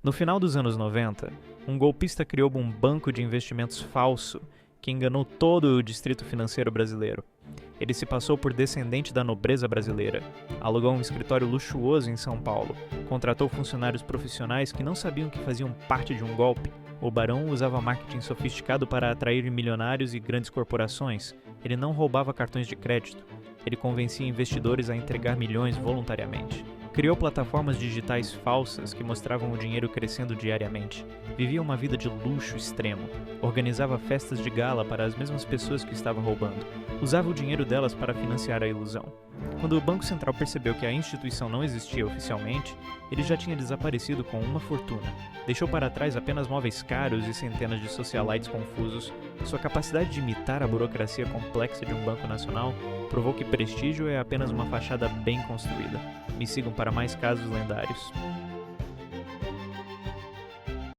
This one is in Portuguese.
No final dos anos 90, um golpista criou um banco de investimentos falso que enganou todo o distrito financeiro brasileiro. Ele se passou por descendente da nobreza brasileira, alugou um escritório luxuoso em São Paulo, contratou funcionários profissionais que não sabiam que faziam parte de um golpe. O barão usava marketing sofisticado para atrair milionários e grandes corporações. Ele não roubava cartões de crédito. Ele convencia investidores a entregar milhões voluntariamente. Criou plataformas digitais falsas que mostravam o dinheiro crescendo diariamente. Vivia uma vida de luxo extremo. Organizava festas de gala para as mesmas pessoas que estava roubando. Usava o dinheiro delas para financiar a ilusão. Quando o Banco Central percebeu que a instituição não existia oficialmente, ele já tinha desaparecido com uma fortuna. Deixou para trás apenas móveis caros e centenas de socialites confusos. Sua capacidade de imitar a burocracia complexa de um banco nacional provou que prestígio é apenas uma fachada bem construída. Me sigam para mais casos lendários.